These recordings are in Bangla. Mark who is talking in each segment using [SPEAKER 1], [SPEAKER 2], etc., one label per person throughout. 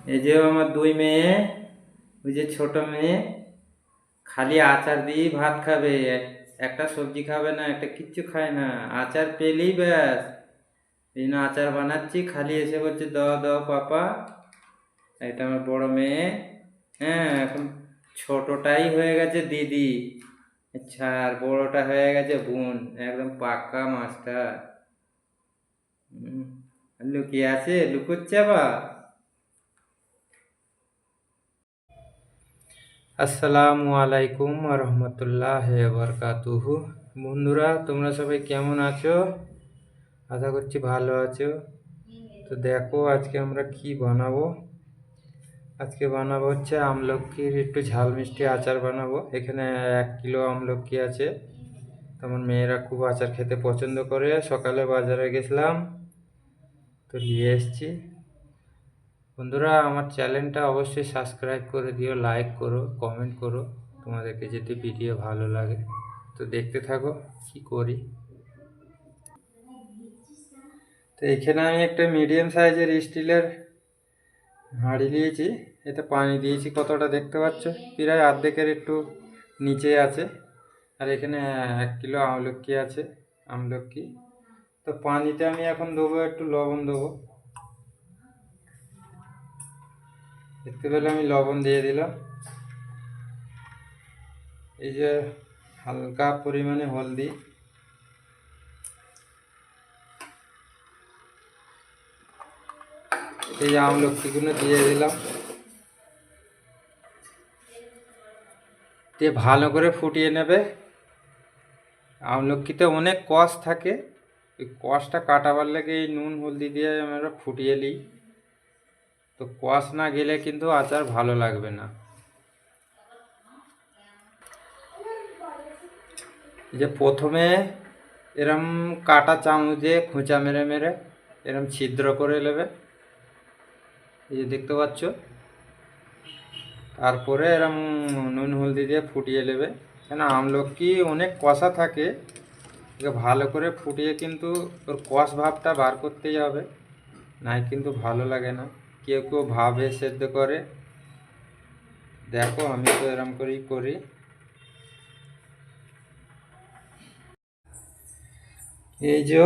[SPEAKER 1] এই যে আমার দুই মেয়ে, ওই যে ছোট মেয়ে খালি আচার দিয়েই ভাত খাবে, একটা সবজি খাবে না, একটা কিচ্ছু খায় না। আচার পেলেই ব্যাস। এই জন্য আচার বানাচ্ছি, খালি এসে বলছে দাও দাও পাপা। এটা আমার বড় মেয়ে। হ্যাঁ, এখন ছোটটাই হয়ে গেছে দিদি। আচ্ছা, আর বড়টা হয়ে গেছে বোন। একদম পাক্কা মাস্টার। লুকিয়ে আছে, লুকোচ্ছে আবার। আসসালামু আলাইকুম রহমতুল্লাহ বরকাতুহু। বন্ধুরা, তোমরা সবাই কেমন আছো? আশা করছি ভালো আছো। তো দেখো, আজকে আমরা কি বানাবো। আজকে বানাবো হচ্ছে আমলকির একটু ঝাল মিষ্টি আচার বানাবো। এখানে 1 কিলো আমলকি আছে। তো আমার মেয়েরা খুব আচার খেতে পছন্দ করে। সকালে বাজারে গেছিলাম, তো নিয়ে এসেছি। বন্ধুরা, আমার চ্যানেলটা অবশ্যই সাবস্ক্রাইব করে দিও, লাইক করো, কমেন্ট করো তোমাদেরকে যদি ভিডিও ভালো লাগে। তো দেখতে থাকো কি করি। তো এখানে আমি একটা মিডিয়াম সাইজের স্টিলের হাঁড়ি নিয়েছি। এতে পানি দিয়েছি, কতটা দেখতে পাচ্ছ, প্রায় অর্ধেকের একটু নিচে আছে। আর এখানে 1 কিলো আমলকি আছে, আমলকি। তো পানিতে আমি এখন দেবো একটু লবণ দেবো। দেখতে পেলে আমি লবণ দিয়ে দিলাম। এই যে হালকা পরিমাণে হলদি, এই যে আমলকিগুলো দিয়ে দিলাম। দিয়ে ভালো করে ফুটিয়ে নেবে। আমলকিতে অনেক কষ থাকে, ওই কষটা কাটাবার লাগে এই নুন হলদি দিয়ে আমরা ফুটিয়ে নিই। তো কষ না গেলে কিন্তু আচার ভালো লাগবে না। যে প্রথমে এরম কাটা চামচ দিয়ে খোঁচা মেরে মেরে এরম ছিদ্র করে নেবে, এই যে দেখতে পাচ্ছ। তারপরে এরম নুন হলদি দিয়ে ফুটিয়ে নেবে। কেন আমলকি অনেক কষা থাকে, একে ভালো করে ফুটিয়ে কিন্তু ওর কষ ভাবটা বার করতেই হবে, নাই কিন্তু ভালো লাগে না। কেউ কেউ ভাবে সেদ্ধ করে, দেখো আমি তো এরম করেই করি। এই যে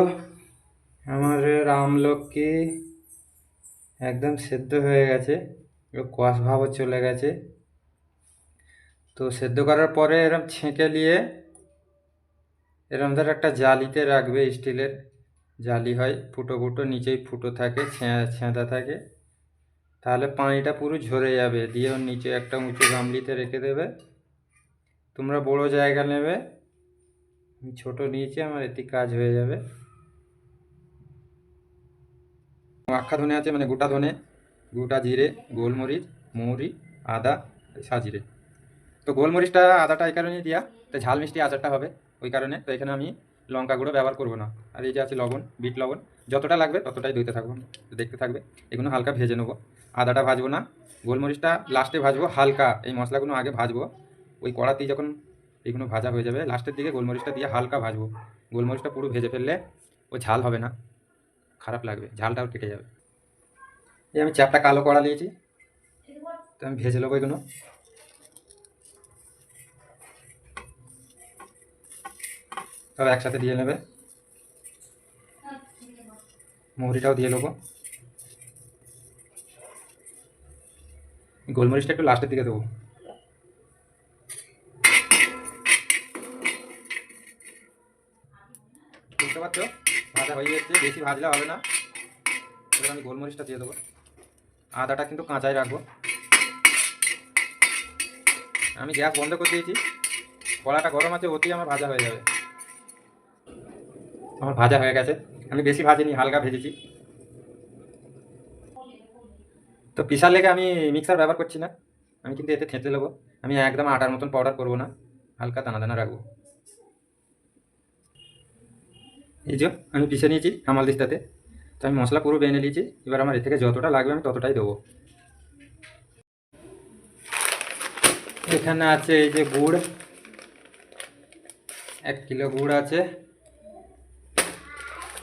[SPEAKER 1] আমার আমলকি একদম সেদ্ধ হয়ে গেছে, কষ ভাবও চলে গেছে। তো সেদ্ধ করার পরে এরম ছেঁকে নিয়ে এরম ধর একটা জালিতে রাখবে, স্টিলের জালি হয়, ফুটো ফুটো নিচেই ফুটো থাকে, ছেঁদা থাকে। তাহলে পানিটা পুরো ঝরে যাবে। দিয়ে ওর নিচে একটা উঁচু গামলিতে রেখে দেবে। তোমরা বড় জায়গা নেবে, আমি ছোট নিয়েছি, আমার এতে কাজ হয়ে যাবে। আখা ধনে আছে, মানে গোটা ধনে, গোটা জিরে, গোলমরিচ, মৌরি, আদা, সাজিরে। তো গোলমরিচটা আদাটা এই কারণেই দিয়া, তো ঝাল মিষ্টি আচারটা হবে ওই কারণে। তো এখানে আমি লঙ্কা গুঁড়ো ব্যবহার করবো না। আর এই যে আছে লবণ, বিট লবণ, যতটা লাগবে ততটাই দিতে থাকবো। তো দেখতে থাকবে। এগুলো হালকা ভেজে নেবো। আদাটা ভাজবো না, গোলমরিচটা লাস্টে ভাজবো হালকা। এই মশলাগুলো আগে ভাজবো, ওই কড়াতেই যখন এইগুলো ভাজা হয়ে যাবে লাস্টের দিকে গোলমরিচটা দিয়ে হালকা ভাজবো। গোলমরিচটা পুরো ভেজে ফেললে ও ঝাল হবে না, খারাপ লাগবে, ঝালটাও কেটে যাবে। এই আমি চ্যাপটা কালো কড়া নিয়েছি, তো আমি ভেজে নেবো এগুলো। তবে একসাথে দিয়ে নেবে। মৌরিটাও দিয়ে নেবো। গোলমরিচটা একটু লাস্টের দিকে দেবো। বুঝতে পারছো, ভাজা হয়ে যাচ্ছে, বেশি ভাজলে হবে না। এবার আমি গোলমরিচটা দিয়ে দেবো। আদাটা কিন্তু কাঁচাই রাখবো। আমি গ্যাস বন্ধ করে দিয়েছি, কড়াটা গরম আছে, অতি আমার ভাজা হয়ে যাবে। আমার ভাজা হয়ে গেছে, আমি বেশি ভাজিনি, হালকা ভেজেছি। তো পিসার লেগে আমি মিক্সার ব্যবহার করছি না, আমি কিন্তু এতে থেঁতলে নেবো। আমি একদম আটার মতন পাউডার করবো না, হালকা দানা দানা রাখবো। এই যে আমি পিষে নিয়েছি হামাল দিস্তাতে। তো আমি মশলা পুরো বেনে নিয়েছি। এবার আমার এ থেকে যতটা লাগবে আমি ততটাই দেবো। এখানে আছে এই যে গুড়, 1 কিলো গুড় আছে।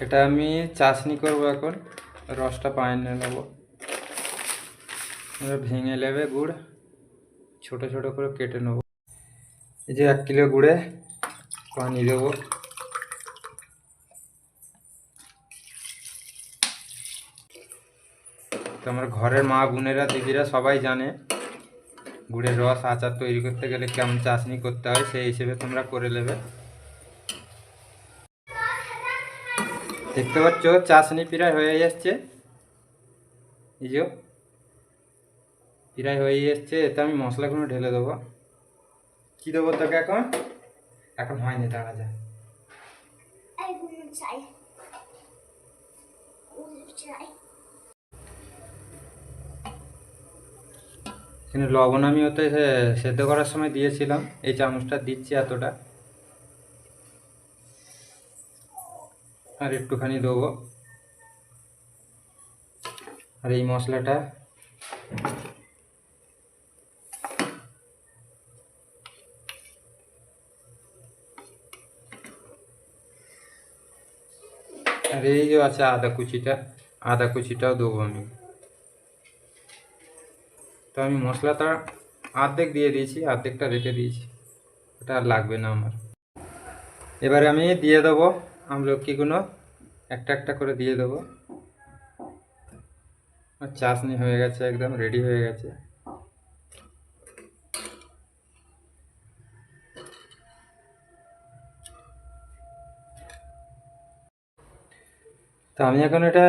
[SPEAKER 1] এটা আমি চাশনি করবো এখন, রসটা পানি নেবো। এবার ভেঙে নেবে গুড়, ছোট ছোট করে কেটে নেব। এই যে 1 কিলো গুড়ে পানি দেবো। তো আমার ঘরের মা বোনেরা দিদিরা সবাই জানে গুড়ের রস আচার তৈরি করতে গেলে কেমন চাশনি করতে হয়, সেই হিসেবে তোমরা করে নেবে। দেখতে পাচ্ছ চাশনি প্রায় হয়ে যাচ্ছে, এই যে প্রায় হয়ে যাচ্ছে। এতে আমি মশলাগুলো ঢেলে দেবো। কি দেবো তোকে এখন? এখন হয়নি, দাঁড়া যায়। এখানে লবণ আমি ওতে সেদ্ধ করার সময় দিয়েছিলাম, এই চামচটা দিচ্ছি এতটা, আর একটুখানি দেবো। আর এই মশলাটা আর এই যে আছে আদা কুচিটাও দেবো আমি। তো আমি মশলাটা অর্ধেক দিয়ে দিয়েছি, অর্ধেকটা রেখে দিয়েছি, ওটা আর লাগবে না আমার। এবারে আমি দিয়ে দেবো আমলকিগুলো, একটা একটা করে দিয়ে দেবো। আর চাশনি হয়ে গেছে, একদম রেডি হয়ে গেছে। তো আমি এখন এটা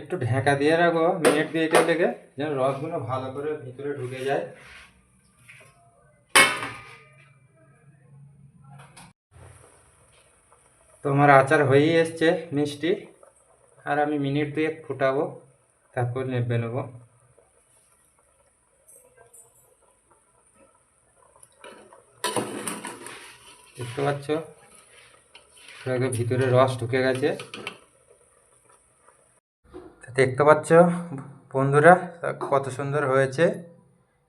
[SPEAKER 1] একটু ঢাকা দিয়ে রাখবো মিনিট 2 থেকে, যেন রসগুলো ভালো করে ভিতরে ঢুকে যায়। তো আমার আচার হয়েই এসছে মিষ্টি, আর আমি মিনিট 2 ফুটাবো, তারপর নেবে নেবো। দেখতে পাচ্ছ ভিতরে রস ঢুকে গেছে। দেখতে পাচ্ছ বন্ধুরা কত সুন্দর হয়েছে।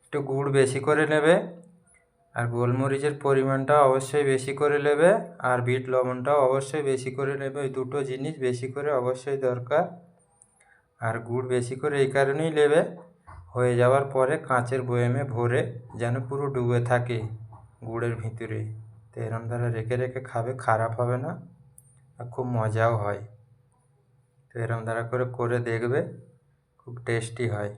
[SPEAKER 1] একটু গুড় বেশি করে নেবে, আর গোলমরিচের পরিমাণটা অবশ্যই বেশি করে নেবে, আর বিট লবণটাও অবশ্যই বেশি করে নেবে। ওই দুটো জিনিস বেশি করে অবশ্যই দরকার। আর গুড় বেশি করে এই কারণেই নেবে, হয়ে যাওয়ার পরে কাঁচের বয়ামে ভরে যেন পুরো ডুবে থাকে গুড়ের ভিতরে। তো এরম দ্বারা রেখে রেখে খাবে, খারাপ হবে না আর খুব মজাও হয়। তো এরম দ্বারা করে দেখবে, খুব টেস্টি হয়।